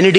ND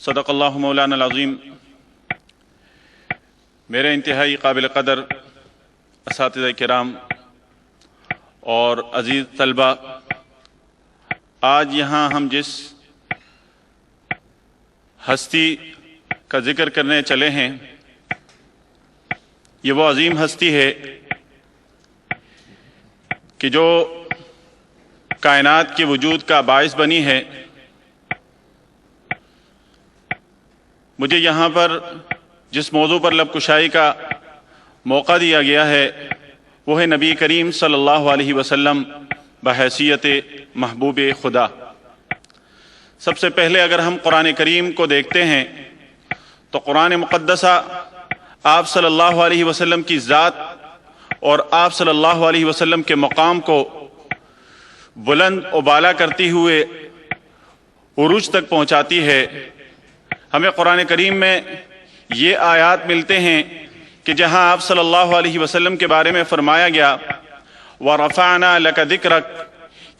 صدق اللہ مولانا العظیم۔ میرے انتہائی قابل قدر اساتذہ کرام اور عزیز طلبہ، آج یہاں ہم جس ہستی کا ذکر کرنے چلے ہیں یہ وہ عظیم ہستی ہے کہ جو کائنات کے وجود کا باعث بنی ہے۔ مجھے یہاں پر جس موضوع پر لب کشائی کا موقع دیا گیا ہے وہ ہے نبی کریم صلی اللہ علیہ وسلم بحیثیت محبوب خدا۔ سب سے پہلے اگر ہم قرآن کریم کو دیکھتے ہیں تو قرآن مقدسہ آپ صلی اللہ علیہ وسلم کی ذات اور آپ صلی اللہ علیہ وسلم کے مقام کو بلند و بالا کرتی ہوئے عروج تک پہنچاتی ہے۔ ہمیں قرآن کریم میں یہ آیات ملتے ہیں کہ جہاں آپ صلی اللہ علیہ وسلم کے بارے میں فرمایا گیا وَرَفَعْنَا لَكَ ذِكْرَكَ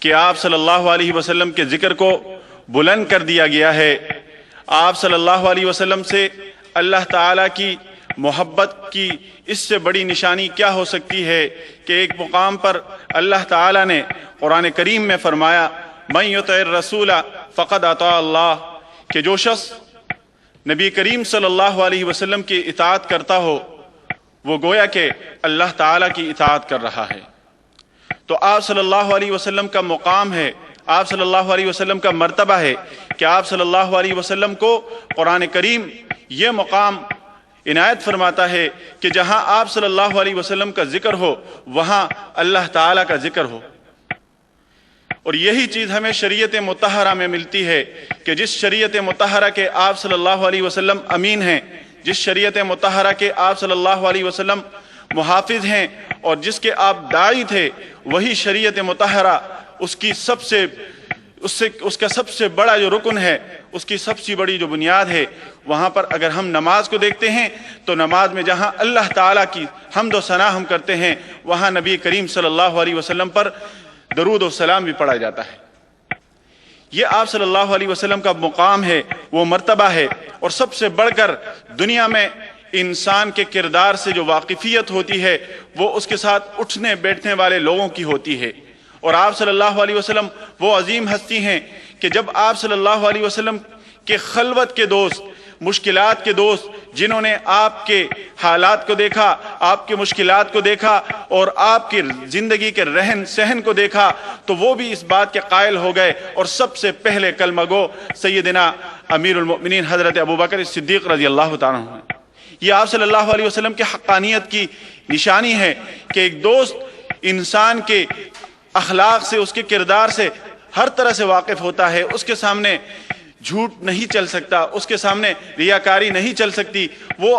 کہ آپ صلی اللہ علیہ وسلم کے ذکر کو بلند کر دیا گیا ہے۔ آپ صلی اللہ علیہ وسلم سے اللہ تعالیٰ کی محبت کی اس سے بڑی نشانی کیا ہو سکتی ہے کہ ایک مقام پر اللہ تعالیٰ نے قرآن کریم میں فرمایا مَن يُطِعِ الرَّسُولَ فَقَدْ أَطَاعَ اللَّهَ کہ جو شخص نبی کریم صلی اللہ علیہ وسلم کی اطاعت کرتا ہو وہ گویا کہ اللہ تعالیٰ کی اطاعت کر رہا ہے۔ تو آپ صلی اللہ علیہ وسلم کا مقام ہے، آپ صلی اللہ علیہ وسلم کا مرتبہ ہے کہ آپ صلی اللہ علیہ وسلم کو قرآن کریم یہ مقام عنایت فرماتا ہے کہ جہاں آپ صلی اللہ علیہ وسلم کا ذکر ہو وہاں اللہ تعالیٰ کا ذکر ہو۔ اور یہی چیز ہمیں شریعت مطہرہ میں ملتی ہے کہ جس شریعت مطہرہ کے آپ صلی اللہ علیہ وسلم امین ہیں، جس شریعت مطہرہ کے آپ صلی اللہ علیہ وسلم محافظ ہیں اور جس کے آپ داعی تھے، وہی شریعت مطہرہ اس کا سب سے بڑا جو رکن ہے، اس کی سب سے بڑی جو بنیاد ہے۔ وہاں پر اگر ہم نماز کو دیکھتے ہیں تو نماز میں جہاں اللہ تعالیٰ کی حمد و ثنا ہم کرتے ہیں وہاں نبی کریم صلی اللہ علیہ وسلم پر درود و سلام بھی پڑھا جاتا ہے۔ یہ آپ صلی اللہ علیہ وسلم کا مقام ہے، وہ مرتبہ ہے۔ اور سب سے بڑھ کر دنیا میں انسان کے کردار سے جو واقفیت ہوتی ہے وہ اس کے ساتھ اٹھنے بیٹھنے والے لوگوں کی ہوتی ہے۔ اور آپ صلی اللہ علیہ وسلم وہ عظیم ہستی ہیں کہ جب آپ صلی اللہ علیہ وسلم کے خلوت کے دوست، مشکلات کے دوست، جنہوں نے آپ کے حالات کو دیکھا، آپ کے مشکلات کو دیکھا اور آپ کی زندگی کے رہن سہن کو دیکھا تو وہ بھی اس بات کے قائل ہو گئے۔ اور سب سے پہلے کلمہ گو سیدنا امیر المؤمنین حضرت ابوبکر صدیق رضی اللہ تعالیٰ عنہ۔ یہ آپ صلی اللہ علیہ وسلم کے حقانیت کی نشانی ہے کہ ایک دوست انسان کے اخلاق سے، اس کے کردار سے ہر طرح سے واقف ہوتا ہے۔ اس کے سامنے جھوٹ نہیں چل سکتا، اس کے سامنے ریاکاری نہیں چل سکتی، وہ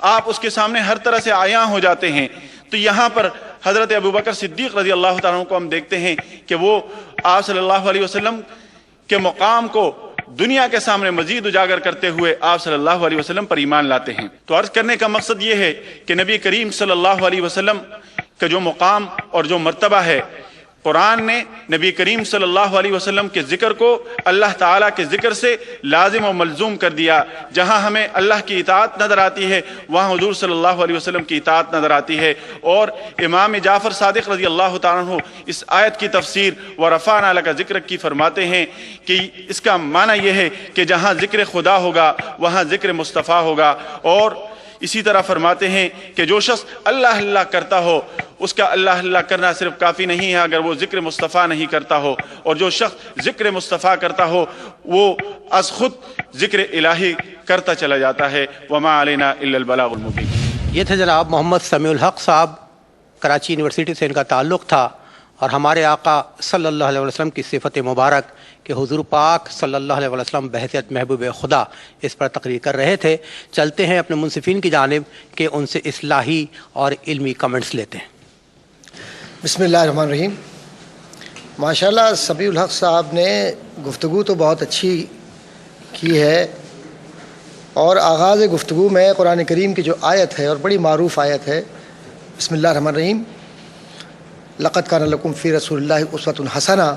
آپ اس کے سامنے ہر طرح سے عیاں ہو جاتے ہیں۔ تو یہاں پر حضرت ابوبکر صدیق رضی اللہ تعالیٰ عنہ کو ہم دیکھتے ہیں کہ وہ آپ صلی اللہ علیہ وسلم کے مقام کو دنیا کے سامنے مزید اجاگر کرتے ہوئے آپ صلی اللہ علیہ وسلم پر ایمان لاتے ہیں۔ تو عرض کرنے کا مقصد یہ ہے کہ نبی کریم صلی اللہ علیہ وسلم کا جو مقام اور جو مرتبہ ہے، قرآن نے نبی کریم صلی اللہ علیہ وسلم کے ذکر کو اللہ تعالیٰ کے ذکر سے لازم و ملزوم کر دیا۔ جہاں ہمیں اللہ کی اطاعت نظر آتی ہے وہاں حضور صلی اللہ علیہ وسلم کی اطاعت نظر آتی ہے۔ اور امام جعفر صادق رضی اللہ تعالیٰ عنہ اس آیت کی تفسیر وَرَفَعْنَا لَكَ ذِكْرَكَ کی فرماتے ہیں کہ اس کا معنی یہ ہے کہ جہاں ذکر خدا ہوگا وہاں ذکر مصطفیٰ ہوگا۔ اور اسی طرح فرماتے ہیں کہ جو شخص اللہ اللہ کرتا ہو اس کا اللہ اللہ کرنا صرف کافی نہیں ہے اگر وہ ذکر مصطفیٰ نہیں کرتا ہو، اور جو شخص ذکر مصطفیٰ کرتا ہو وہ از خود ذکر الہی کرتا چلا جاتا ہے۔ وما علینا الا البلاغ المبین۔ یہ تھے جناب محمد سمیع الحق صاحب، کراچی یونیورسٹی سے ان کا تعلق تھا، اور ہمارے آقا صلی اللہ علیہ وسلم کی صفت مبارک کہ حضور پاک صلی اللہ علیہ وسلم بحیثیت محبوب خدا اس پر تقریر کر رہے تھے۔ چلتے ہیں اپنے منصفین کی جانب کہ ان سے اصلاحی اور علمی کمنٹس لیتے ہیں۔ بسم اللہ الرحمن الرحیم۔ ماشاءاللہ سمیع الحق صاحب نے گفتگو تو بہت اچھی کی ہے، اور آغاز گفتگو میں قرآن کریم کی جو آیت ہے اور بڑی معروف آیت ہے، بسم اللہ الرحمن الرحیم، لقد کان لکم فی رسول اللہ اسوۃ حسنہ،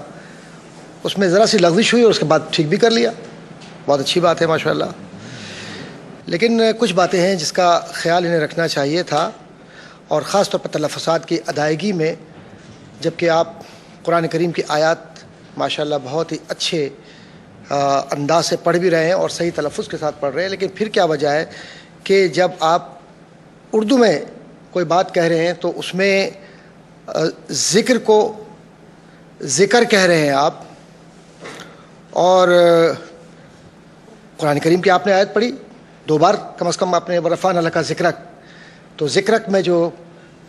اس میں ذرا سی لغزش ہوئی اور اس کے بعد ٹھیک بھی کر لیا۔ بہت اچھی بات ہے ماشاءاللہ. لیکن کچھ باتیں ہیں جس کا خیال انہیں رکھنا چاہیے تھا، اور خاص طور پر تلفظات کی ادائیگی میں. جبکہ آپ قرآن کریم کی آیات ماشاءاللہ بہت ہی اچھے انداز سے پڑھ بھی رہے ہیں اور صحیح تلفظ کے ساتھ پڑھ رہے ہیں، لیکن پھر کیا وجہ ہے کہ جب آپ اردو میں کوئی بات کہہ رہے ہیں تو اس میں ذکر کو ذکر کہہ رہے ہیں آپ، اور قرآن کریم کی آپ نے آیت پڑھی 2 بار کم از کم، آپ نے ورفعنا لک ذکرک، تو ذکرک میں جو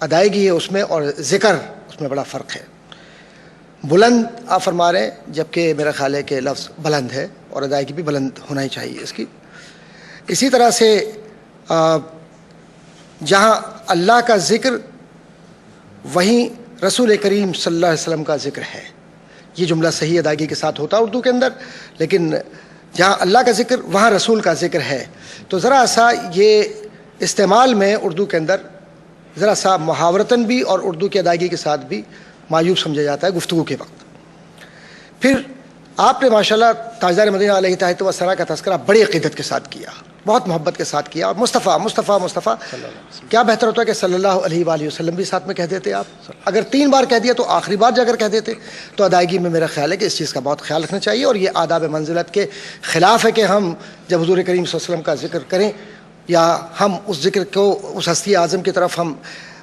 ادائیگی ہے اس میں اور ذکر اس میں بڑا فرق ہے. بلند آپ فرما رہے ہیں، جبکہ میرا خیال ہے کہ لفظ بلند ہے اور ادائیگی بھی بلند ہونا ہی چاہیے اس کی. اسی طرح سے جہاں اللہ کا ذکر وہیں رسول کریم صلی اللہ علیہ وسلم کا ذکر ہے. یہ جملہ صحیح ادائیگی کے ساتھ ہوتا ہے اردو کے اندر، لیکن جہاں اللہ کا ذکر وہاں رسول کا ذکر ہے. تو ذرا سا یہ استعمال میں اردو کے اندر ذرا سا محاورتاً بھی اور اردو کی ادائیگی کے ساتھ بھی معیوب سمجھا جاتا ہے گفتگو کے وقت. پھر آپ نے ماشاءاللہ تاجدار مدینہ علیہ طاہرۃ والثراء کا تذکرہ بڑی عقیدت کے ساتھ کیا، بہت محبت کے ساتھ کیا. اور مصطفیٰ مصطفیٰ مصطفیٰ، کیا بہتر ہوتا ہے کہ صلی اللہ علیہ وآلہ وسلم بھی ساتھ میں کہہ دیتے آپ. اگر 3 بار کہہ دیا تو آخری بار جا کر کہہ دیتے. تو ادائیگی میں میرا خیال ہے کہ اس چیز کا بہت خیال رکھنا چاہیے، اور یہ آداب منزلت کے خلاف ہے کہ ہم جب حضور کریم صلی اللہ علیہ وسلم کا ذکر کریں یا ہم اس ذکر کو اس ہستی اعظم کی طرف ہم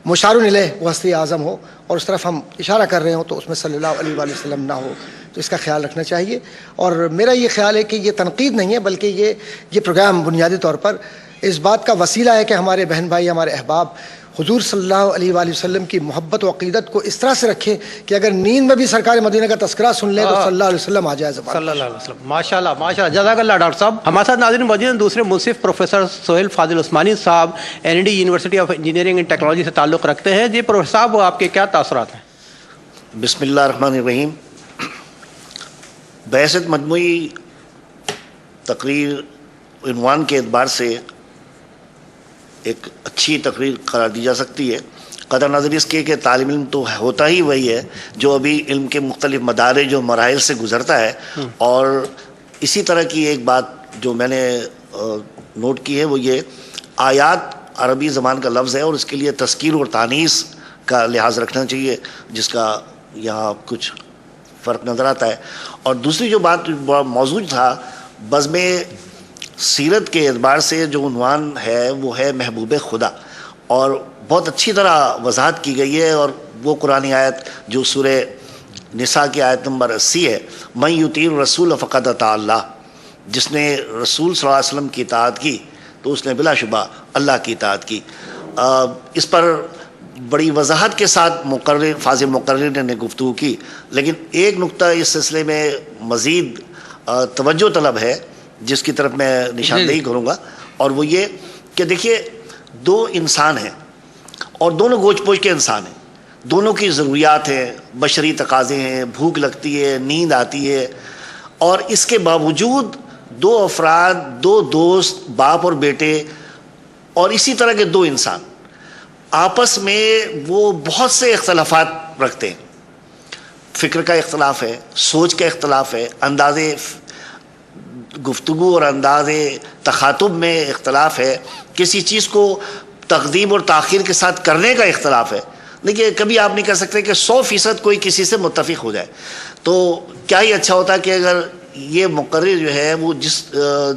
مشار الیہ وہ ہستی اعظم ہو اور اس طرف ہم اشارہ کر رہے ہوں تو اس میں صلی اللہ علیہ وآلہ وسلم نہ ہو. تو اس کا خیال رکھنا چاہیے. اور میرا یہ خیال ہے کہ یہ تنقید نہیں ہے، بلکہ یہ پروگرام بنیادی طور پر اس بات کا وسیلہ ہے کہ ہمارے بہن بھائی، ہمارے احباب حضور صلی اللہ علیہ وآلہ وسلم کی محبت و عقیدت کو اس طرح سے رکھیں کہ اگر نیند میں بھی سرکار مدینہ کا تذکرہ سن لیں تو صلی اللہ علیہ وسلم آ جائے زبان. صلی اللہ علیہ وسلم. ماشاءاللہ ماشاءاللہ، جزاک اللہ ڈاکٹر صاحب. ہمارے ساتھ ناظرین موجود ہیں دوسرے منصف پروفیسر سہیل فاضل عثمانی صاحب، NID university of engineering and technology سے تعلق رکھتے ہیں. جی پروفیسر صاحب، وہ آپ کے کیا تاثرات ہیں؟ بسم اللہ الرحمن الرحیم. بحثت مجموعی تقریر عنوان کے اعتبار سے ایک اچھی تقریر قرار دی جا سکتی ہے، قدر نظر اس کے کہ طالب علم تو ہوتا ہی وہی ہے جو ابھی علم کے مختلف مدارج و مراحل سے گزرتا ہے. اور اسی طرح کی ایک بات جو میں نے نوٹ کی ہے وہ یہ، آیات عربی زبان کا لفظ ہے اور اس کے لیے تذکیر اور تانیث کا لحاظ رکھنا چاہیے، جس کا یہاں کچھ فرق نظر آتا ہے. اور دوسری جو بات موضوع تھا بزم سیرت کے اعتبار سے جو عنوان ہے وہ ہے محبوب خدا، اور بہت اچھی طرح وضاحت کی گئی ہے. اور وہ قرآن آیت جو سورہ نساء کی آیت نمبر 80 ہے، من یطیع الرسول فقد اطاع اللہ، جس نے رسول صلی اللہ علیہ وسلم کی اطاعت کی تو اس نے بلا شبہ اللہ کی اطاعت کی. اس پر بڑی وضاحت کے ساتھ فاضل مقرر نے گفتگو کی. لیکن ایک نقطہ اس سلسلے میں مزید توجہ طلب ہے جس کی طرف میں نشاندہی کروں گا، اور وہ یہ کہ دیکھیے 2 انسان ہیں اور دونوں گوچ پوچ کے انسان ہیں، دونوں کی ضروریات ہیں، بشری تقاضے ہیں، بھوک لگتی ہے، نیند آتی ہے، اور اس کے باوجود 2 افراد، 2 دوست، باپ اور بیٹے، اور اسی طرح کے 2 انسان آپس میں وہ بہت سے اختلافات رکھتے ہیں. فکر کا اختلاف ہے، سوچ کا اختلاف ہے، انداز گفتگو اور انداز تخاطب میں اختلاف ہے، کسی چیز کو تقدیم اور تاخیر کے ساتھ کرنے کا اختلاف ہے. دیکھیے کبھی آپ نہیں کہہ سکتے کہ 100% کوئی کسی سے متفق ہو جائے. تو کیا ہی اچھا ہوتا کہ اگر یہ مقرر جو ہے وہ جس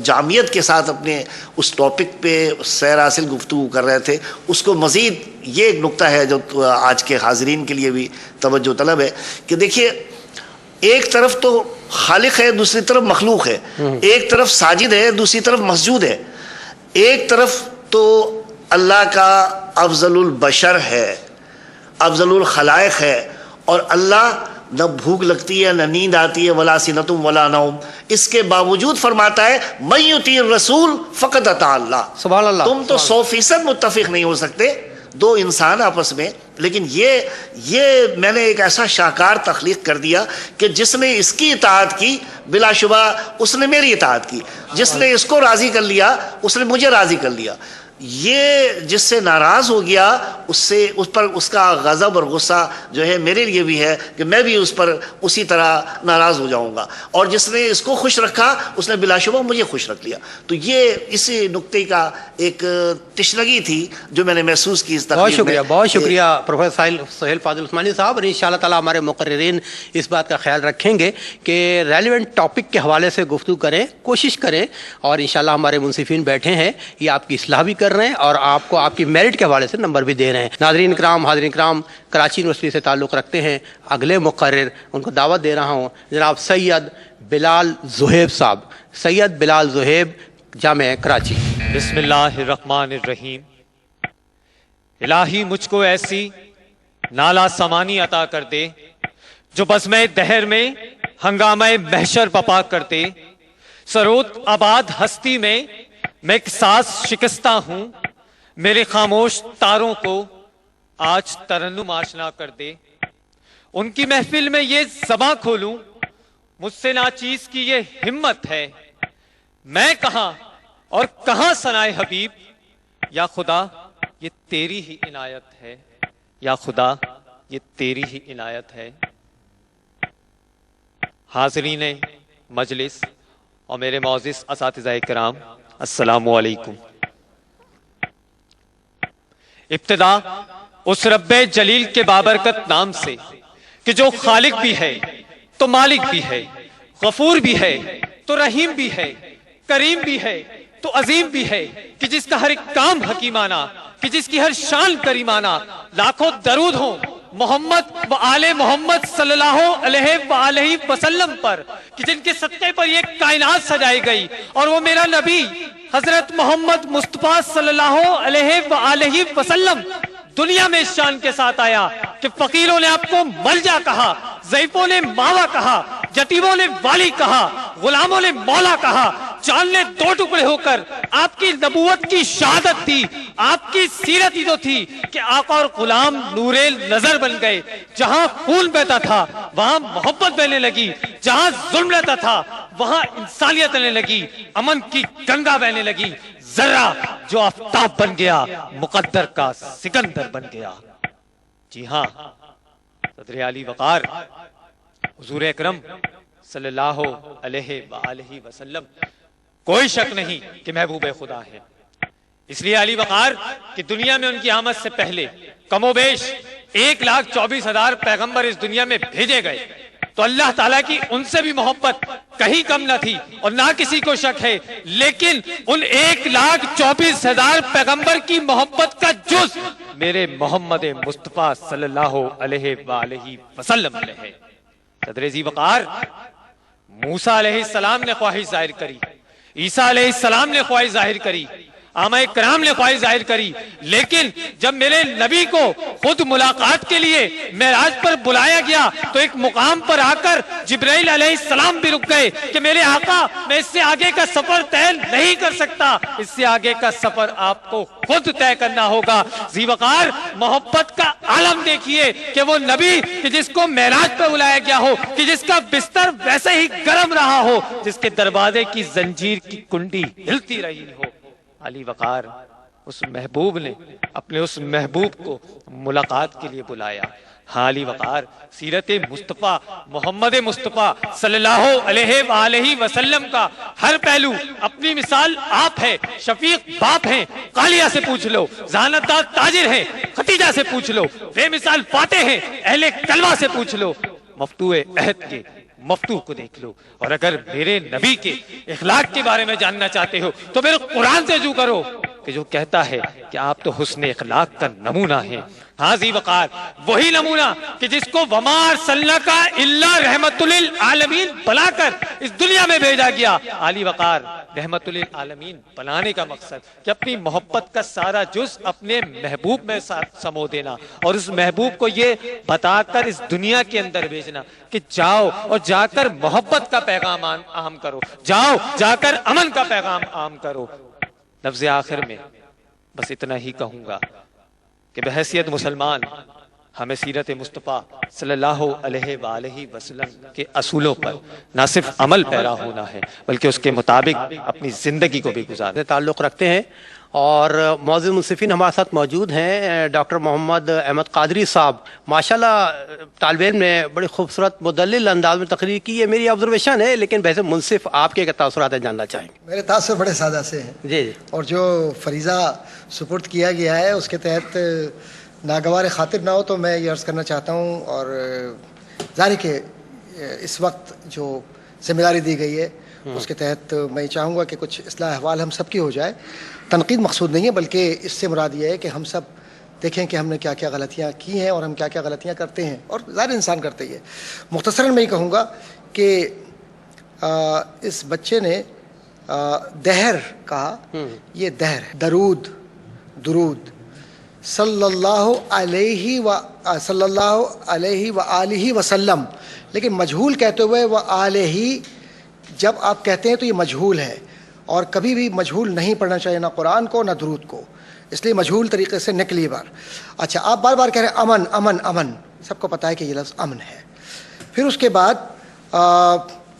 جامعیت کے ساتھ اپنے اس ٹاپک پہ سیر حاصل گفتگو کر رہے تھے، اس کو مزید یہ ایک نقطہ ہے جو آج کے حاضرین کے لیے بھی توجہ طلب ہے کہ دیکھیے ایک طرف تو خالق ہے، دوسری طرف مخلوق ہے، ایک طرف ساجد ہے، دوسری طرف مسجود ہے، ایک طرف تو اللہ کا افضل البشر ہے، افضل الخلائق ہے، اور اللہ نہ بھوک لگتی ہے، نہ نیند آتی ہے، ولا سنتم ولا نوم، اس کے باوجود فرماتا ہے من یطیع الرسول فقد اطاع اللہ. سبحان اللہ. تم تو 100% متفق نہیں ہو سکتے 2 انسان آپس میں، لیکن یہ میں نے ایک ایسا شاہکار تخلیق کر دیا کہ جس نے اس کی اطاعت کی بلا شبہ اس نے میری اطاعت کی، جس نے اس کو راضی کر لیا اس نے مجھے راضی کر لیا. یہ جس سے ناراض ہو گیا اس پر اس کا غضب اور غصہ جو ہے میرے لیے بھی ہے کہ میں بھی اس پر اسی طرح ناراض ہو جاؤں گا، اور جس نے اس کو خوش رکھا اس نے بلا شبہ مجھے خوش رکھ لیا۔ تو یہ اسی نقطے کا ایک تشنگی تھی جو میں نے محسوس کی اس تقریر میں۔ بہت شکریہ، بہت شکریہ پروفیسر سہیل فاضل عثمانی صاحب، اور انشاءاللہ تعالی ہمارے مقررین اس بات کا خیال رکھیں گے کہ ریلیونٹ ٹاپک کے حوالے سے گفتگو کریں، کوشش کریں، اور انشاءاللہ ہمارے منصفین بیٹھے ہیں، یہ آپ کی اصلاح بھی کر رہے ہیں اور آپ کو آپ کی میرٹ کے حوالے سے نمبر بھی دے رہے ہیں۔ ناظرین کرام، حاضرین کرام، کراچی یونیورسٹی سے تعلق رکھتے ہیں اگلے مقرر، ان کو دعوت دے رہا ہوں جناب سید بلال زہیب صاحب۔ سید بلال زہیب، جامعہ کراچی۔ بسم اللہ الرحمن الرحیم۔ الہی مجھ کو ایسی نالا سمانی عطا کر دے جو بزمِ دہر میں ہنگامہ محشر بپا کر دے۔ سرود آباد ہستی میں میں ایک ساز شکستہ ہوں، میرے خاموش تاروں کو آج ترنم آشنا کر دے۔ ان کی محفل میں یہ زباں کھولوں، مجھ سے ناچیز کی یہ ہمت ہے، میں کہاں اور کہاں ثنائے حبیب، یا خدا یہ تیری ہی عنایت ہے، یا خدا یہ تیری ہی عنایت ہے۔ حاضرین مجلس اور میرے معزز اساتذہ کرام، السلام علیکم۔ ابتدا اس رب جلیل کے بابرکت نام سے کہ جو خالق بھی ہے تو مالک بھی ہے، غفور بھی ہے تو رحیم بھی ہے، کریم بھی ہے تو عظیم بھی ہے، کہ جس کا ہر ایک کام حکیمانہ، کہ جس کی ہر شان کریمانہ، لاکھوں درود ہوں محمد و آل محمد صلی اللہ علیہ وآلہ وسلم پر، کہ جن کے صدقے پر یہ کائنات سجائی گئی، اور وہ میرا نبی حضرت محمد مصطفیٰ صلی اللہ علیہ وآلہ وسلم دنیا میں اس شان کے ساتھ آیا کہ فقیروں نے آپ کو ملجا کہا، ضعیفوں نے ماوا کہا، یتیموں نے والی کہا، غلاموں نے مولا کہا، چاند نے دو ٹکڑے ہو کر آپ کی نبوت کی شہادت تھی، آپ کی سیرت ہی تو تھی کہ آقا اور غلام نور نظر بن گئے۔ جہاں خون بہتا تھا وہاں محبت بہنے لگی، جہاں ظلم رہتا تھا وہاں انسانیت رہنے لگی، امن کی گنگا بہنے لگی۔ ذرہ جو آفتاب بن گیا مقدر کا سکندر بن گیا۔ جی ہاں، صدر علی وقار حضور اکرم صلی اللہ علیہ وآلہ وسلم کوئی شک نہیں کہ محبوب خدا ہے۔ اس لیے علی وقار کہ دنیا میں ان کی آمد سے پہلے کم و بیش 1,24,000 پیغمبر اس دنیا میں بھیجے گئے، تو اللہ تعالیٰ کی ان سے بھی محبت کہیں کم نہ تھی اور نہ کسی کو شک ہے، لیکن ان 1,24,000 پیغمبر کی محبت کا جز میرے محمد مصطفیٰ صلی اللہ علیہ وآلہ وسلم ہے۔ صدر ذی وقار موسیٰ علیہ السلام نے خواہش ظاہر کری، عیسیٰ علیہ السلام نے خواہش ظاہر کری، آمہ کرام نے خواہش ظاہر کری، لیکن جب میرے نبی کو خود ملاقات کے لیے معراج پر بلایا گیا تو ایک مقام پر آ کر جبرائیل علیہ السلام بھی رک گئے کہ میرے آقا میں اس سے آگے کا سفر طے نہیں کر سکتا، اس سے آگے کا سفر آپ کو خود طے کرنا ہوگا۔ ذی وقار محبت کا عالم دیکھیے کہ وہ نبی کہ جس کو معراج پر بلایا گیا ہو، کہ جس کا بستر ویسے ہی گرم رہا ہو، جس کے دروازے کی زنجیر کی کنڈی ہلتی رہی ہو، علی وقار اس محبوب نے اپنے اس محبوب کو ملاقات کے لیے بلایا۔ ہاں علی وقار سیرت مصطفیٰ محمد مصطفیٰ صلی اللہ علیہ وآلہ وسلم کا ہر پہلو اپنی مثال آپ ہے، شفیق باپ ہیں، قالیہ سے پوچھ لو، ذہانت دار تاجر ہیں، ختیجہ سے پوچھ لو، بے مثال فاتح ہیں، اہل کلمہ سے پوچھ لو، مفتوح عہد کے مفتوح کو دیکھ لو۔ اور اگر میرے نبی کے اخلاق کے بارے میں جاننا چاہتے ہو تو میرے قرآن سے رجوع کرو کہ جو کہتا ہے کہ آپ تو حسن اخلاق کا نمونہ ہیں۔ ہاں ذی وقار وہی نمونہ کہ جس کو وما ارسلناک الا رحمت للعالمین بنا کر اس دنیا میں بھیجا گیا۔ علی وقار رحمت للعالمین بنانے کا مقصد کہ اپنی محبت کا سارا جز اپنے محبوب میں سمو دینا، اور اس محبوب کو یہ بتا کر اس دنیا کے اندر بھیجنا کہ جاؤ اور جا کر محبت کا پیغام عام کرو، جاؤ جا کر امن کا پیغام عام کرو۔ لفظ آخر میں بس اتنا ہی کہوں گا کہ بحیثیت مسلمان ہمیں سیرت مصطفیٰ صلی اللہ علیہ وآلہ وسلم کے اصولوں پر نہ صرف عمل پیرا ہونا ہے بلکہ اس کے مطابق اپنی زندگی کو بھی گزارنا۔ تعلق رکھتے ہیں اور معزز منصفین ہمارے ساتھ موجود ہیں ڈاکٹر محمد احمد قادری صاحب. ماشاءاللہ طالب علم نے بڑی خوبصورت مدلل انداز میں تقریر کی ہے. میری آبزرویشن ہے لیکن ویسے منصف آپ کے تاثرات جاننا چاہیں گے. میرے تاثر بڑے سادہ سے ہیں جی جی. اور جو فریضہ سپرد کیا گیا ہے اس کے تحت ناگوار خاطر نہ ہو تو میں یہ عرض کرنا چاہتا ہوں. اور ظاہر کہ اس وقت جو ذمہ داری دی گئی ہے اس کے تحت میں چاہوں گا کہ کچھ اصلاح احوال ہم سب کی ہو جائے. تنقید مقصود نہیں ہے بلکہ اس سے مراد یہ ہے کہ ہم سب دیکھیں کہ ہم نے کیا کیا غلطیاں کی ہیں اور ہم کیا کیا غلطیاں کرتے ہیں, اور ظاہر انسان کرتے ہی ہے. مختصراً میں یہ کہوں گا کہ اس بچے نے دہر کہا, یہ دہر ہے, درود صلی اللہ علیہ وآلہ وسلم, لیکن مجہول کہتے ہوئے وآلہ جب آپ کہتے ہیں تو یہ مجہول ہے, اور کبھی بھی مجہول نہیں پڑھنا چاہیے نہ قرآن کو نہ درود کو, اس لیے مجہول طریقے سے نکلی بار. اچھا آپ بار بار کہہ رہے ہیں امن امن امن, سب کو پتہ ہے کہ یہ لفظ امن ہے. پھر اس کے بعد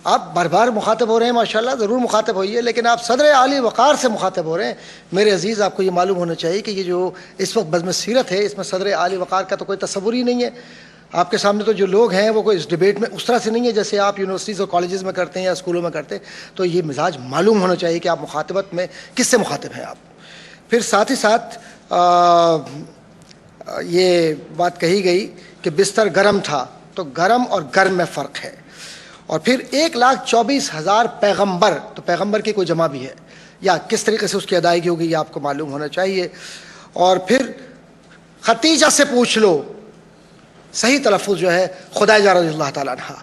آپ بار بار مخاطب ہو رہے ہیں, ماشاءاللہ ضرور مخاطب ہوئیے, لیکن آپ صدر عالی وقار سے مخاطب ہو رہے ہیں. میرے عزیز آپ کو یہ معلوم ہونا چاہیے کہ یہ جو اس وقت بزم سیرت ہے اس میں صدر عالی وقار کا تو کوئی تصور ہی نہیں ہے. آپ کے سامنے تو جو لوگ ہیں وہ کوئی اس ڈیبیٹ میں اس طرح سے نہیں ہے جیسے آپ یونیورسٹیز اور کالجز میں کرتے ہیں یا اسکولوں میں کرتے ہیں. تو یہ مزاج معلوم ہونا چاہیے کہ آپ مخاطبت میں کس سے مخاطب ہیں آپ. پھر ساتھ ہی ساتھ یہ بات کہی گئی کہ بستر گرم تھا, تو گرم اور گرم میں فرق ہے. اور پھر 1,24,000 پیغمبر, تو پیغمبر کی کوئی جمع بھی ہے یا کس طریقے سے اس کی ادائیگی ہوگی یہ آپ کو معلوم ہونا چاہیے. اور پھر ختیجہ سے پوچھ لو, صحیح تلفظ جو ہے خدیجہ رضی اللہ تعالیٰ عنہا,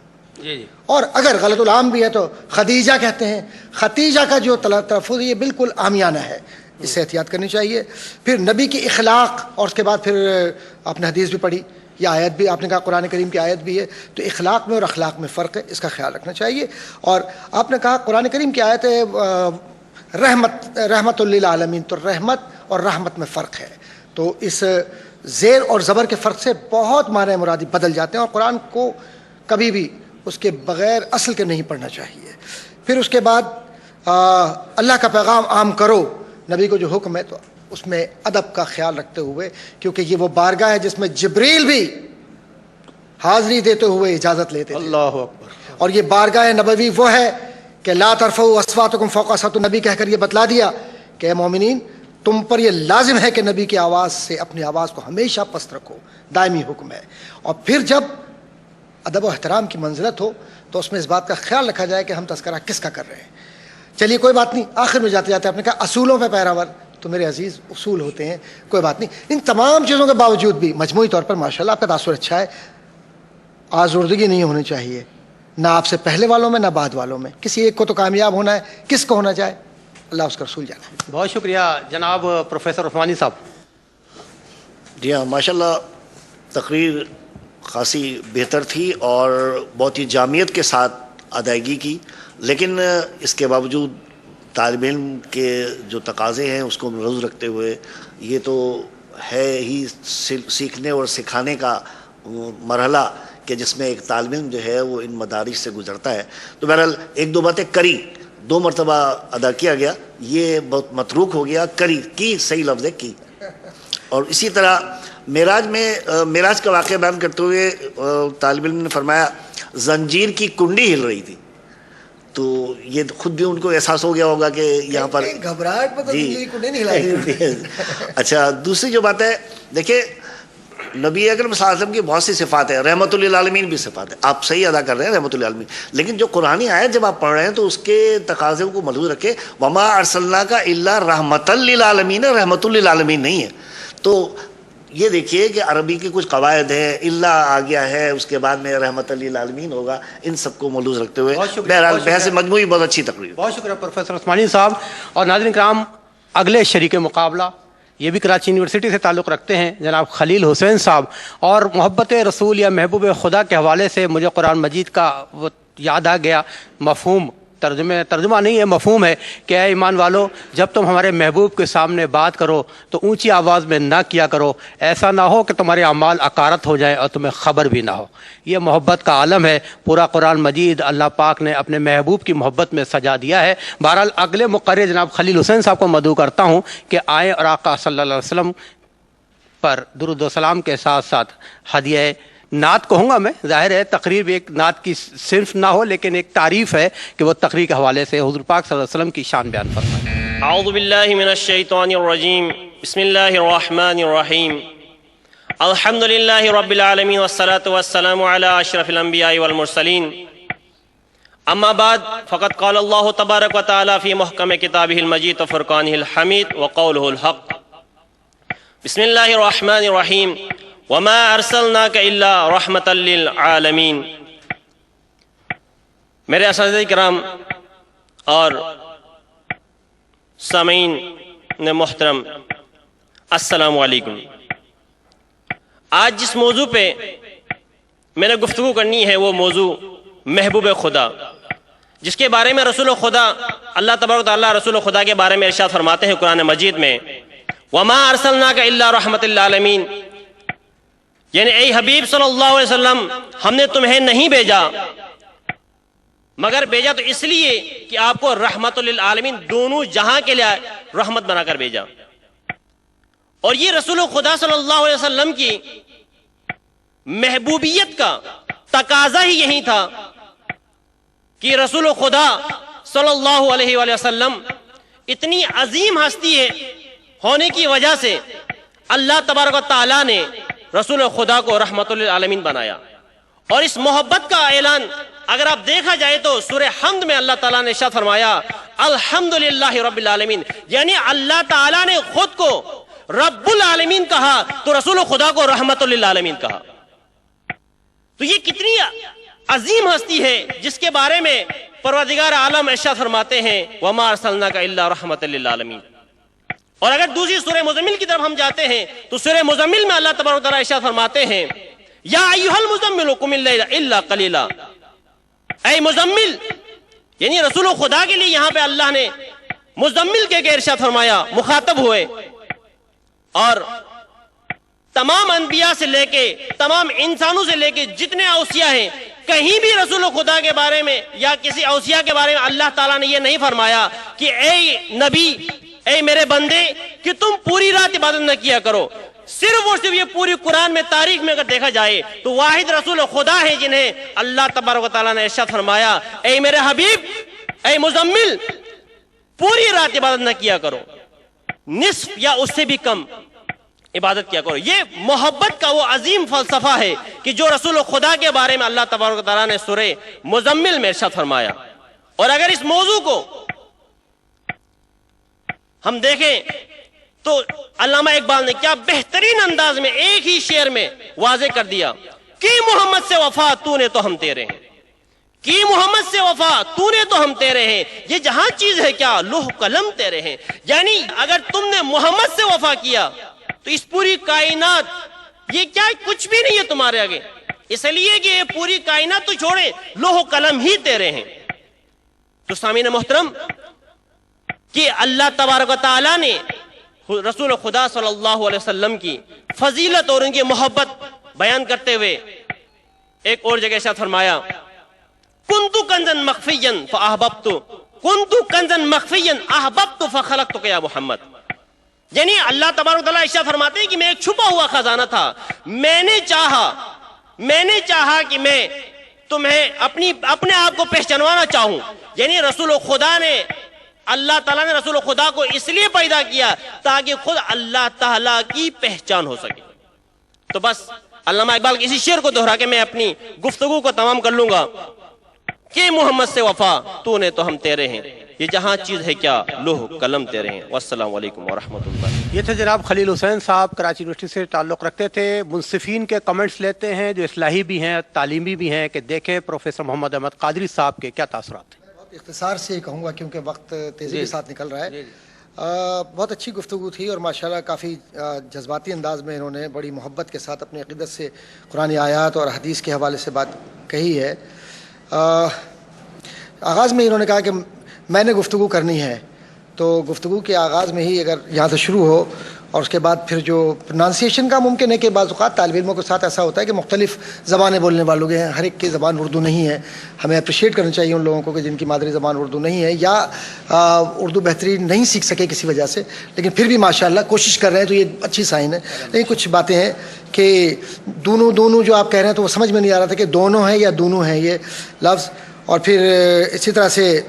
اور اگر غلط العام بھی ہے تو خدیجہ کہتے ہیں. ختیجہ کا جو تلفظ یہ بالکل عامیانہ ہے, اس سے احتیاط کرنی چاہیے. پھر نبی کی اخلاق, اور اس کے بعد پھر آپ نے حدیث بھی پڑھی, یہ آیت بھی آپ نے کہا قرآن کریم کی آیت بھی ہے, تو اخلاق میں اور اخلاق میں فرق ہے, اس کا خیال رکھنا چاہیے. اور آپ نے کہا قرآن کریم کی آیت ہے رحمت للعالمین, تو رحمت اور رحمت میں فرق ہے. تو اس زیر اور زبر کے فرق سے بہت معنی مرادی بدل جاتے ہیں, اور قرآن کو کبھی بھی اس کے بغیر اصل کے نہیں پڑھنا چاہیے. پھر اس کے بعد اللہ کا پیغام عام کرو, نبی کو جو حکم ہے تو اس میں ادب کا خیال رکھتے ہوئے, کیونکہ یہ وہ بارگاہ ہے جس میں جبریل بھی حاضری دیتے ہوئے اجازت لیتے تھے. اللہ اکبر. اور یہ بارگاہ نبوی وہ ہے کہ لا ترفعوا اصواتکم فوق صوت النبی کہہ کر یہ بتلا دیا کہ اے مومنین تم پر یہ لازم ہے کہ نبی کی آواز سے اپنی آواز کو ہمیشہ پست رکھو, دائمی حکم ہے. اور پھر جب ادب و احترام کی منزلت ہو تو اس میں اس بات کا خیال رکھا جائے کہ ہم تذکرہ کس کا کر رہے ہیں. چلیے کوئی بات نہیں, آخر میں جاتے جاتے آپ نے کہا اصولوں پہ پیراور, تو میرے عزیز اصول ہوتے ہیں, کوئی بات نہیں. ان تمام چیزوں کے باوجود بھی مجموعی طور پر ماشاءاللہ آپ کا تاثر اچھا ہے. آزردگی نہیں ہونی چاہیے, نہ آپ سے پہلے والوں میں نہ بعد والوں میں. کسی ایک کو تو کامیاب ہونا ہے, کس کو ہونا چاہے, اللہ اس کا رسول جانا ہے. بہت شکریہ جناب پروفیسر عثمانی صاحب. جی ہاں, ماشاءاللہ تقریر خاصی بہتر تھی اور بہت ہی جامعیت کے ساتھ ادائیگی کی, لیکن اس کے باوجود طالب علم کے جو تقاضے ہیں اس کو ملحوظ رکھتے ہوئے یہ تو ہے ہی سیکھنے اور سکھانے کا مرحلہ کہ جس میں ایک طالب علم جو ہے وہ ان مدارج سے گزرتا ہے. تو بہرحال ایک دو باتیں کری, 2 مرتبہ ادا کیا گیا, یہ بہت متروک ہو گیا, کری کی صحیح لفظ ہے کی. اور اسی طرح معراج کا واقعہ بیان کرتے ہوئے طالب علم نے فرمایا زنجیر کی کنڈی ہل رہی تھی, تو یہ خود بھی ان کو احساس ہو گیا ہوگا کہ یہاں پر گھبراہٹ میں تو جی کنڈی نہیں ہلائی. اچھا, دوسری جو بات ہے دیکھیں نبی اکرم صلی اللہ علیہ وسلم کی بہت سی صفات ہیں, رحمت للعالمین بھی صفات ہے, آپ صحیح ادا کر رہے ہیں رحمت للعالمین, لیکن جو قرآنی آیت جب آپ پڑھ رہے ہیں تو اس کے تقاضے کو ملحوظ رکھے, وما ارسلناک الا رحمت للعالمین, رحمت للعالمین نہیں ہے. تو یہ دیکھیے کہ عربی کی کچھ قواعد ہیں, اللہ آ گیا ہے, اس کے بعد میں رحمت للعالمین ہوگا, ان سب کو ملحوظ رکھتے ہوئے بہرحال بحث مجموعی بہت اچھی تقریر. بہت شکریہ پروفیسر عثمانی صاحب. اور ناظرین کرام, اگلے شریک مقابلہ یہ بھی کراچی یونیورسٹی سے تعلق رکھتے ہیں, جناب خلیل حسین صاحب, اور محبت رسول یا محبوب خدا کے حوالے سے مجھے قرآن مجید کا وہ یاد آ گیا مفہوم ترجمہ نہیں ہے، مفہوم ہے کہ اے ایمان والو، جب تم ہمارے محبوب کے سامنے بات کرو تو اونچی آواز میں نہ کیا کرو، ایسا نہ ہو کہ تمہارے اعمال اکارت ہو جائیں اور تمہیں خبر بھی نہ ہو۔ یہ محبت کا عالم ہے، پورا قرآن مجید اللہ پاک نے اپنے محبوب کی محبت میں سجا دیا ہے۔ بہرحال اگلے مقرر جناب خلیل حسین صاحب کو مدعو کرتا ہوں کہ آئیں اور آقا صلی اللہ علیہ وسلم پر درود و سلام کے ساتھ ساتھ ہدیہ نعت کہوں گا میں، ظاہر ہے تقریر بھی ایک نعت کی صرف نہ ہو لیکن ایک تعریف ہے کہ وہ تقریر کے حوالے سے حضور پاک صلی اللہ علیہ وسلم کی شان بیان فرمائیں۔ اعوذ باللہ من الشیطان الرجیم، بسم اللہ الرحمن الرحیم، الحمد للہ رب العالمین والصلاة والسلام علی اشرف الانبیاء والمرسلین، اما بعد فقد قال اللہ تبارک و تعالی فی محکم کتابہ المجید وفرقانہ الحمید وقولہ الحق۔ بسم اللہ الرحمن الرحیم، وما ارسلناک الا رحمتا للعالمین۔ میرے اساتذہ کرام اور سامعین محترم، السلام علیکم۔ آج جس موضوع پہ میں نے گفتگو کرنی ہے وہ موضوع محبوب خدا، جس کے بارے میں رسول خدا اللہ تبارک و تعالیٰ رسول خدا کے بارے میں ارشاد فرماتے ہیں قرآن مجید میں، وما ارسلناک الا رحمت للعالمین، یعنی اے حبیب صلی اللہ علیہ وسلم، ہم نے تمہیں نہیں بھیجا مگر بھیجا تو اس لیے کہ آپ کو رحمت للعالمین، دونوں جہاں کے لیے رحمت بنا کر بھیجا۔ اور یہ رسول خدا صلی اللہ علیہ وسلم کی محبوبیت کا تقاضا ہی یہی تھا کہ رسول خدا صلی اللہ علیہ وآلہ وسلم اتنی عظیم ہستی ہے ہونے کی وجہ سے اللہ تبارک و تعالیٰ نے رسول خدا کو رحمت للعالمین بنایا۔ اور اس محبت کا اعلان اگر آپ دیکھا جائے تو سورہ حمد میں اللہ تعالیٰ نے ارشاد فرمایا الحمدللہ رب العالمین، یعنی اللہ تعالیٰ نے خود کو رب العالمین کہا تو رسول خدا کو رحمت للعالمین کہا۔ تو یہ کتنی عظیم ہستی ہے جس کے بارے میں پروردگار عالم ارشاد فرماتے ہیں وما ارسلناک الا رحمت للعالمین۔ اور اگر دوسری سورہ مزمل کی طرف ہم جاتے ہیں تو سورہ مزمل میں اللہ تبارک و تعالیٰ ارشاد فرماتے ہیں یا ایھا المزمل قم اللیل الا قلیلا، اے مزمل، یعنی رسول خدا کے لیے یہاں پہ اللہ نے مزمل کے ارشاد فرمایا، مخاطب ہوئے۔ اور تمام انبیاء سے لے کے تمام انسانوں سے لے کے جتنے اوصیاء ہیں، کہیں بھی رسول خدا کے بارے میں یا کسی اوصیاء کے بارے میں اللہ تعالیٰ نے یہ نہیں فرمایا کہ اے نبی، اے میرے بندے، کہ تم پوری رات عبادت نہ کیا کرو۔ صرف اور صرف یہ پوری قرآن میں تاریخ میں اگر دیکھا جائے تو واحد رسول خدا ہے جنہیں اللہ تبارک و تعالیٰ نے ارشاد فرمایا اے میرے حبیب، اے مزمل، پوری رات عبادت نہ کیا کرو، نصف یا اس سے بھی کم عبادت کیا کرو۔ یہ محبت کا وہ عظیم فلسفہ ہے کہ جو رسول خدا کے بارے میں اللہ تبارک و تعالیٰ نے سورہ مزمل میں ارشاد فرمایا۔ اور اگر اس موضوع کو ہم دیکھیں تو علامہ اقبال نے کیا بہترین انداز میں ایک ہی شعر میں واضح کر دیا کہ محمد سے وفا تو نے تو ہم تیرے ہیں، کی محمد سے وفا تو نے تو ہم تیرے ہیں، یہ جہاں چیز ہے کیا لوح قلم تیرے ہیں۔ یعنی اگر تم نے محمد سے وفا کیا تو اس پوری کائنات یہ کیا کچھ بھی نہیں ہے تمہارے آگے، اس لیے کہ یہ پوری کائنات تو چھوڑے لوح قلم ہی تیرے ہیں۔ تو سامعین محترم، کہ اللہ تبارک و تعالیٰ نے رسول خدا صلی اللہ علیہ وسلم کی فضیلت اور ان کی محبت بیان کرتے ہوئے ایک اور جگہ سے فرمایا کنتو کنزن مخفیا فاحببت، کنتو کنزن مخفیا احببت فخلقتک یا محمد، یعنی اللہ تبارک و تعالیٰ ارشاد فرماتے ہیں کہ میں ایک چھپا ہوا خزانہ تھا، میں نے چاہا کہ میں تمہیں اپنے آپ کو پہچانوانا چاہوں۔ یعنی رسول خدا نے، اللہ تعالیٰ نے رسول خدا کو اس لیے پیدا کیا تاکہ خود اللہ تعالیٰ کی پہچان ہو سکے۔ تو بس علامہ اقبال کے اسی شعر کو دہرا کے میں اپنی گفتگو کو تمام کر لوں گا کہ محمد سے وفا تو نے تو ہم تیرے ہیں، یہ جہاں چیز ہے کیا لوح قلم تیرے ہیں۔ والسلام علیکم ورحمۃ اللہ۔ یہ تھے جناب خلیل حسین صاحب، کراچی یونیورسٹی سے تعلق رکھتے تھے، منصفین کے کمنٹس لیتے ہیں جو اصلاحی بھی ہیں، تعلیمی بھی ہیں، کہ دیکھیں پروفیسر محمد احمد قادری صاحب کے کیا تاثرات ہیں۔ بہت اختصار سے ہی کہوں گا کیونکہ وقت تیزی کے ساتھ نکل رہا ہے۔ بہت اچھی گفتگو تھی اور ماشاءاللہ کافی جذباتی انداز میں انہوں نے بڑی محبت کے ساتھ اپنی عقیدت سے قرآن آیات اور حدیث کے حوالے سے بات کہی ہے۔ آغاز میں انہوں نے کہا کہ میں نے گفتگو کرنی ہے، تو گفتگو کے آغاز میں ہی اگر یہاں سے شروع ہو اور اس کے بعد پھر جو پرونانسیشن کا ممکن ہے کہ بعض اوقات طالب علموں کے ساتھ ایسا ہوتا ہے کہ مختلف زبانیں بولنے والوں کے ہیں، ہر ایک کی زبان اردو نہیں ہے. ہمیں اپریشیٹ کرنا چاہیے ان لوگوں کو کہ جن کی مادری زبان اردو نہیں ہے یا اردو بہترین نہیں سیکھ سکے کسی وجہ سے، لیکن پھر بھی ماشاءاللہ کوشش کر رہے ہیں، تو یہ اچھی سائن ہے. لیکن کچھ باتیں ہیں کہ دونوں جو آپ کہہ رہے ہیں تو وہ سمجھ میں نہیں آ رہا تھا کہ دونوں ہیں یا دونوں ہیں یہ لفظ. اور پھر اسی طرح سے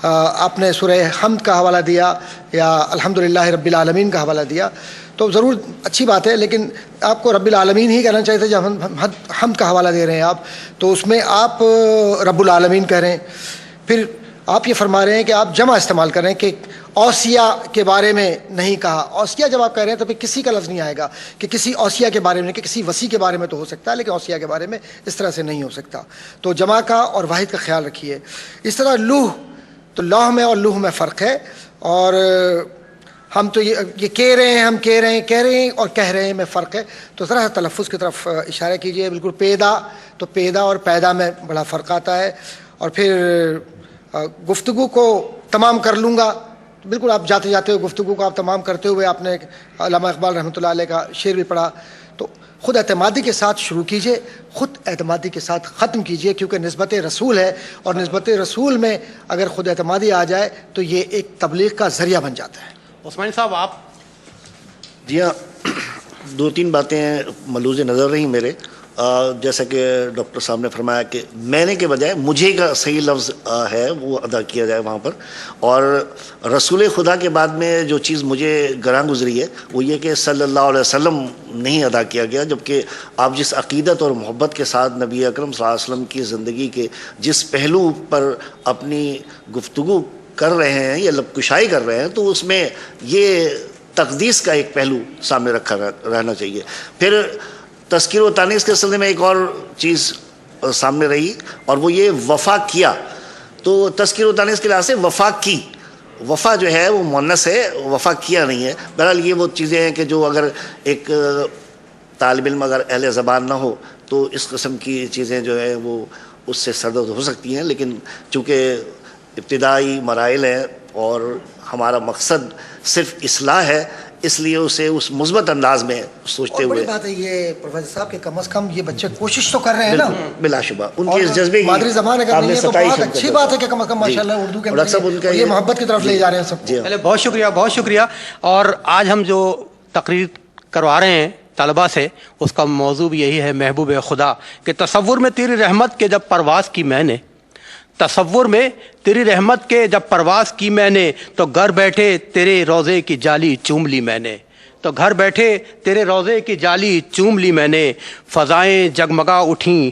آپ نے سورہ حمد کا حوالہ دیا یا الحمدللہ رب العالمین کا حوالہ دیا، تو ضرور اچھی بات ہے، لیکن آپ کو رب العالمین ہی کہنا چاہیے تھا. جب حمد کا حوالہ دے رہے ہیں آپ تو اس میں آپ رب العالمین کہہ رہے ہیں. پھر آپ یہ فرما رہے ہیں کہ آپ جمع استعمال کر رہے ہیں کہ اوصیاء کے بارے میں نہیں کہا. اوصیاء جب آپ کہہ رہے ہیں تو پھر کسی کا لفظ نہیں آئے گا کہ کسی اوصیاء کے بارے میں، کہ کسی وصی کے بارے میں تو ہو سکتا ہے لیکن اوصیاء کے بارے میں اس طرح سے نہیں ہو سکتا. تو جمع کا اور واحد کا خیال رکھیے. اس طرح لوح، تو لوح میں اور لوح میں فرق ہے، اور ہم تو یہ کہہ رہے ہیں، ہم کہہ رہے ہیں اور کہہ رہے ہیں میں فرق ہے. تو ذرا تلفظ کی طرف اشارہ کیجئے. بالکل پیدا، تو پیدا اور پیدا میں بڑا فرق آتا ہے. اور پھر گفتگو کو تمام کر لوں گا، بالکل آپ جاتے جاتے ہوئے گفتگو کو آپ تمام کرتے ہوئے آپ نے علامہ اقبال رحمۃ اللہ علیہ کا شعر بھی پڑھا. تو خود اعتمادی کے ساتھ شروع کیجئے، خود اعتمادی کے ساتھ ختم کیجئے، کیونکہ نسبت رسول ہے، اور نسبت رسول میں اگر خود اعتمادی آ جائے تو یہ ایک تبلیغ کا ذریعہ بن جاتا ہے. عثمانی صاحب آپ. جی ہاں، 2-3 باتیں ملوز نظر رہیں میرے. جیسا کہ ڈاکٹر صاحب نے فرمایا کہ میں نے کے بجائے مجھے کا صحیح لفظ ہے وہ ادا کیا جائے وہاں پر. اور رسول خدا کے بعد میں جو چیز مجھے گراں گزری ہے وہ یہ کہ صلی اللہ علیہ وسلم نہیں ادا کیا گیا، جبکہ آپ جس عقیدت اور محبت کے ساتھ نبی اکرم صلی اللہ علیہ وسلم کی زندگی کے جس پہلو پر اپنی گفتگو کر رہے ہیں یا لب کشائی کر رہے ہیں، تو اس میں یہ تقدیس کا ایک پہلو سامنے رکھا رہنا چاہیے. پھر تذکیر و تانیث کے سلسلے میں ایک اور چیز سامنے رہی، اور وہ یہ وفا کیا. تو تذکیر و تانیث کے لحاظ سے وفا کی، وفا جو ہے وہ مؤنث ہے، وفا کیا نہیں ہے. بہرحال یہ وہ چیزیں ہیں کہ جو اگر ایک طالب علم اگر اہل زبان نہ ہو تو اس قسم کی چیزیں جو ہیں وہ اس سے سرد ہو سکتی ہیں. لیکن چونکہ ابتدائی مراحل ہیں اور ہمارا مقصد صرف اصلاح ہے، اس لیے اسے اس مثبت انداز میں سوچتے ہوئے. بڑی بات ہے یہ پروفیسر صاحب کہ کم از کم یہ بچے کوشش تو کر رہے ہیں نا، بلا شبہ ان کے اس جذبے کی مادری زبان اگر نہیں ہے تو بہت اچھی بات ہے کہ کم از کم ماشاءاللہ اردو کے اندر یہ محبت کی طرف لے جا رہے ہیں سب. پہلے بہت شکریہ، بہت شکریہ. اور آج ہم جو تقریر کروا رہے ہیں طلباء سے، اس کا موضوع بھی یہی ہے، محبوب خدا، کہ تصور میں تیری رحمت کے جب پرواز کی میں نے، تصور میں تیری رحمت کے جب پرواز کی میں نے، تو گھر بیٹھے تیرے روزے کی جالی چوم لی میں نے، تو گھر بیٹھے تیرے روزے کی جالی چوم لی میں نے. فضائیں جگمگا اٹھیں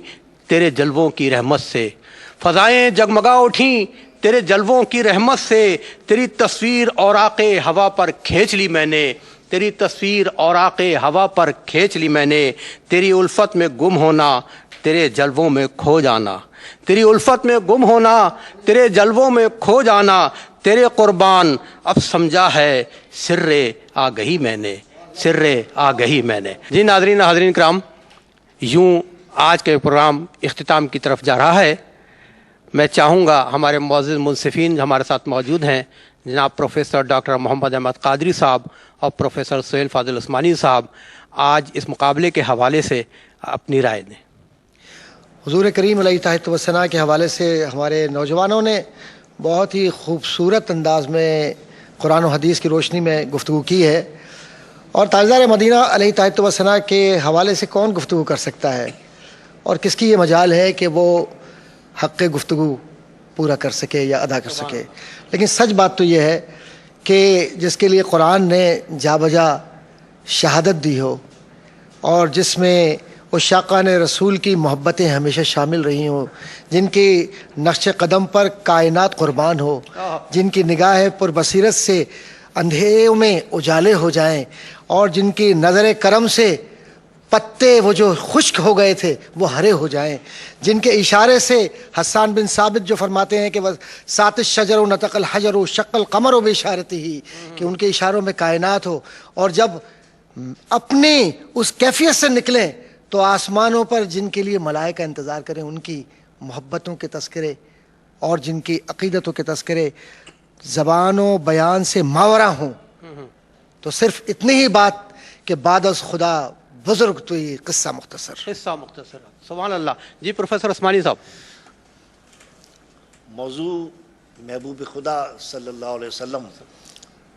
تیرے جلووں کی رحمت سے، فضائیں جگمگا اٹھیں تیرے جلووں کی رحمت سے. تیری تصویر اوراق ہوا پر کھینچ لی میں نے، تیری تصویر اوراق ہوا پر کھینچ لی میں نے. تیری الفت میں گم ہونا تیرے جلووں میں کھو جانا، تیری الفت میں گم ہونا تیرے جلووں میں کھو جانا. تیرے قربان اب سمجھا ہے سر آگہی میں نے، سر آگہی میں نے. جی ناظرین، حاضرین کرام، یوں آج کے پروگرام اختتام کی طرف جا رہا ہے. میں چاہوں گا ہمارے معزز منصفین ہمارے ساتھ موجود ہیں، جناب پروفیسر ڈاکٹر محمد احمد قادری صاحب اور پروفیسر سہیل فاضل عثمانی صاحب، آج اس مقابلے کے حوالے سے اپنی رائے دیں. حضور کریم علیہ تحت و ثنا کے حوالے سے ہمارے نوجوانوں نے بہت ہی خوبصورت انداز میں قرآن و حدیث کی روشنی میں گفتگو کی ہے، اور تاجدار مدینہ علیہ تحت و ثنا کے حوالے سے کون گفتگو کر سکتا ہے اور کس کی یہ مجال ہے کہ وہ حق گفتگو پورا کر سکے یا ادا کر سکے. لیکن سچ بات تو یہ ہے کہ جس کے لیے قرآن نے جا بجا شہادت دی ہو، اور جس میں عشاقان رسول کی محبتیں ہمیشہ شامل رہی ہوں، جن کی نقش قدم پر کائنات قربان ہو، جن کی نگاہ پر بصیرت سے اندھیروں میں اجالے ہو جائیں، اور جن کی نظر کرم سے پتے وہ جو خشک ہو گئے تھے وہ ہرے ہو جائیں، جن کے اشارے سے حسان بن ثابت جو فرماتے ہیں کہ سات الشجر و نطق الحجر و شق القمر و باشارتی ہی، کہ ان کے اشاروں میں کائنات ہو، اور جب اپنی اس کیفیت سے نکلیں تو آسمانوں پر جن کے لیے ملائکہ انتظار کریں ان کی محبتوں کے تذکرے اور جن کی عقیدتوں کے تذکرے زبان و بیان سے ماورا ہوں، تو صرف اتنی ہی بات کہ بعد از خدا بزرگ تو یہ قصہ مختصر. قصہ مختصر. سبحان اللہ. جی پروفیسر عثمانی صاحب. موضوع محبوب خدا صلی اللہ علیہ وسلم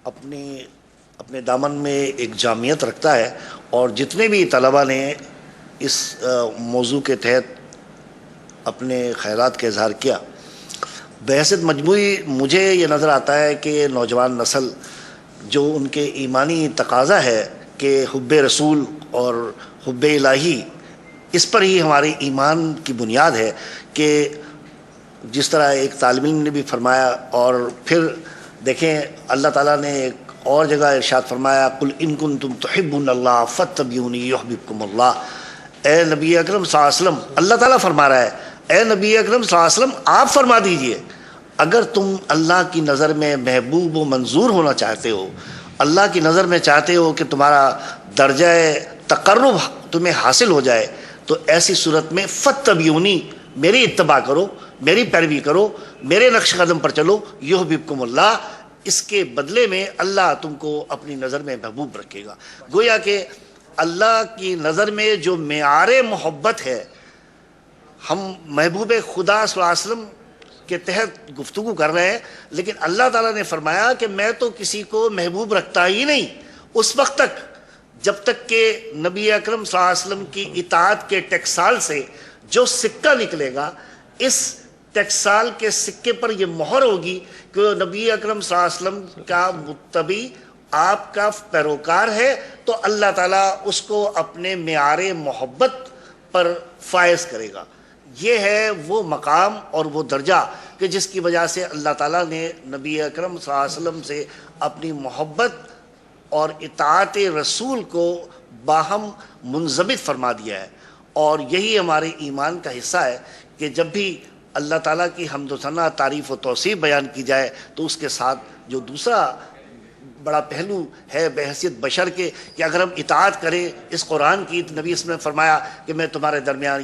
اپنے دامن میں ایک جامعیت رکھتا ہے، اور جتنے بھی طلباء نے اس موضوع کے تحت اپنے خیالات کا اظہار کیا، بحیثیت مجموعی مجھے یہ نظر آتا ہے کہ نوجوان نسل جو ان کے ایمانی تقاضا ہے کہ حب رسول اور حب الہی، اس پر ہی ہمارے ایمان کی بنیاد ہے. کہ جس طرح ایک طالب علم نے بھی فرمایا، اور پھر دیکھیں اللہ تعالیٰ نے ایک اور جگہ ارشاد فرمایا قل ان کنتم تحبون اللہ فاتبعونی یحببکم اللہ. اے نبی اکرم صلی اللہ علیہ وسلم، اللہ تعالیٰ فرما رہا ہے اے نبی اکرم صلی اللہ علیہ وسلم آپ فرما دیجئے اگر تم اللہ کی نظر میں محبوب و منظور ہونا چاہتے ہو، اللہ کی نظر میں چاہتے ہو کہ تمہارا درجہ تقرب تمہیں حاصل ہو جائے، تو ایسی صورت میں فاتبعونی، میری اتباع کرو، میری پیروی کرو، میرے نقش قدم پر چلو، یحببکم اللہ، اس کے بدلے میں اللہ تم کو اپنی نظر میں محبوب رکھے گا. گویا کہ اللہ کی نظر میں جو معیار محبت ہے، ہم محبوب خدا صلی اللہ علیہ وسلم کے تحت گفتگو کر رہے ہیں، لیکن اللہ تعالیٰ نے فرمایا کہ میں تو کسی کو محبوب رکھتا ہی نہیں اس وقت تک جب تک کہ نبی اکرم صلی اللہ علیہ وسلم کی اطاعت کے ٹکسال سے جو سکہ نکلے گا، اس ٹکسال کے سکے پر یہ مہر ہوگی کہ وہ نبی اکرم صلی اللہ علیہ وسلم کا متبع، آپ کا پیروکار ہے، تو اللہ تعالیٰ اس کو اپنے معیار محبت پر فائز کرے گا. یہ ہے وہ مقام اور وہ درجہ کہ جس کی وجہ سے اللہ تعالیٰ نے نبی اکرم صلی اللہ علیہ وسلم سے اپنی محبت اور اطاعت رسول کو باہم منضبط فرما دیا ہے. اور یہی ہمارے ایمان کا حصہ ہے کہ جب بھی اللہ تعالیٰ کی حمد و ثنا، تعریف و توصیف بیان کی جائے تو اس کے ساتھ جو دوسرا بڑا پہلو ہے بحیثیت بشر کے کہ اگر ہم اطاعت کریں اس قرآن کی، تو نبی اس میں فرمایا کہ میں تمہارے درمیان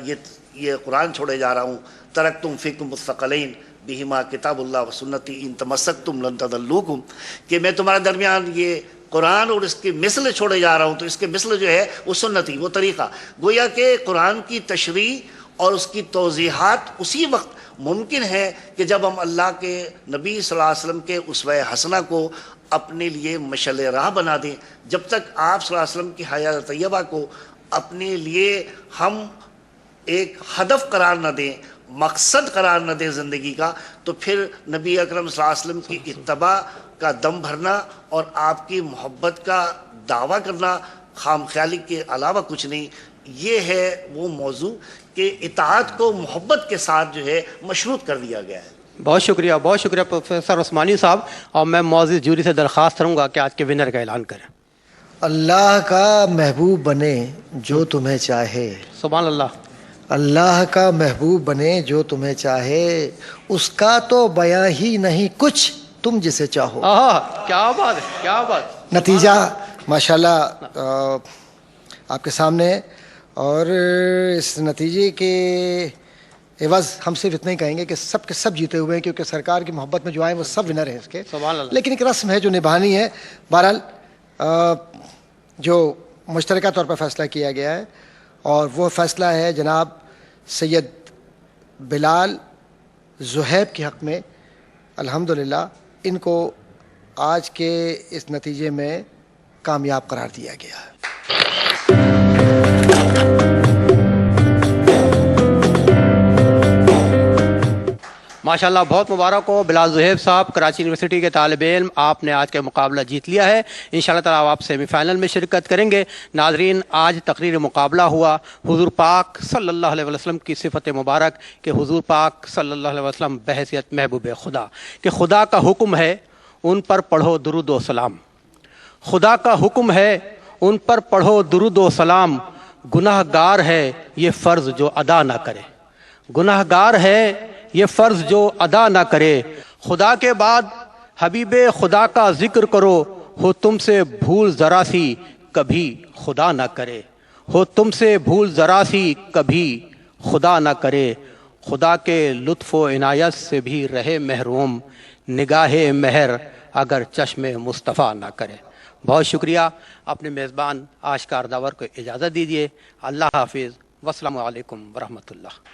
یہ قرآن چھوڑے جا رہا ہوں، ترکتم فیکم الثقلین بہما کتاب اللہ و سنتی ان تمسکتم لن تضلوکم، کہ میں تمہارے درمیان یہ قرآن اور اس کی مثل چھوڑے جا رہا ہوں، تو اس کے مثل جو ہے وہ سنتی، وہ طریقہ. گویا کہ قرآن کی تشریح اور اس کی توضیحات اسی وقت ممکن ہے کہ جب ہم اللہ کے نبی صلی اللہ علیہ وسلم کے اسوہ حسنہ کو اپنے لیے مشعل راہ بنا دیں. جب تک آپ صلی اللہ علیہ وسلم کی حیات طیبہ کو اپنے لیے ہم ایک ہدف قرار نہ دیں، مقصد قرار نہ دیں زندگی کا، تو پھر نبی اکرم صلی اللہ علیہ وسلم کی اتباع کا دم بھرنا اور آپ کی محبت کا دعویٰ کرنا خام خیالی کے علاوہ کچھ نہیں. یہ ہے وہ موضوع کہ اطاعت کو محبت کے ساتھ جو ہے مشروط کر دیا گیا ہے. بہت شکریہ پروفیسر عثمانی صاحب. اور میں معزز جوری سے درخواست کروں گا کہ آج کے ونر کا اعلان کریں. اللہ کا محبوب بنے جو تمہیں چاہے. سبحان اللہ. اللہ کا محبوب بنے جو تمہیں چاہے، اس کا تو بیاں ہی نہیں کچھ، تم جسے چاہو. کیا بات ہے، کیا بات. نتیجہ ماشاءاللہ آپ کے سامنے ہے، اور اس نتیجے کے عوض ہم صرف اتنا ہی کہیں گے کہ سب کے سب جیتے ہوئے ہیں، کیونکہ سرکار کی محبت میں جو آئے وہ سب ونر ہیں اس کے. سبحان اللہ. لیکن ایک رسم ہے جو نبھانی ہے. بہرحال جو مشترکہ طور پر فیصلہ کیا گیا ہے، اور وہ فیصلہ ہے جناب سید بلال زہیب کے حق میں. الحمدللہ ان کو آج کے اس نتیجے میں کامیاب قرار دیا گیا ہے. ماشاءاللہ بہت مبارک ہو بلال زہیب صاحب، کراچی یونیورسٹی کے طالب علم. آپ نے آج کا مقابلہ جیت لیا ہے. انشاءاللہ تعالیٰ آپ سیمی فائنل میں شرکت کریں گے. ناظرین، آج تقریر مقابلہ ہوا حضور پاک صلی اللہ علیہ وسلم کی صفت مبارک کہ حضور پاک صلی اللہ علیہ وسلم بحیثیت محبوب خدا، کہ خدا کا حکم ہے ان پر پڑھو درود و سلام. خدا کا حکم ہے ان پر پڑھو درود و سلام. گناہ گار ہے یہ فرض جو ادا نہ کرے. گناہ گار ہے یہ فرض جو ادا نہ کرے. خدا کے بعد حبیب خدا کا ذکر کرو، ہو تم سے بھول ذرا سی کبھی خدا نہ کرے. ہو تم سے بھول ذرا سی کبھی خدا نہ کرے. خدا کے لطف و عنایت سے بھی رہے محروم، نگاہ مہر اگر چشم مصطفیٰ نہ کرے۔ بہت شکریہ۔ اپنے میزبان آشکار داور کو اجازت دیجیے۔ اللہ حافظ، والسلام علیکم ورحمۃ اللہ۔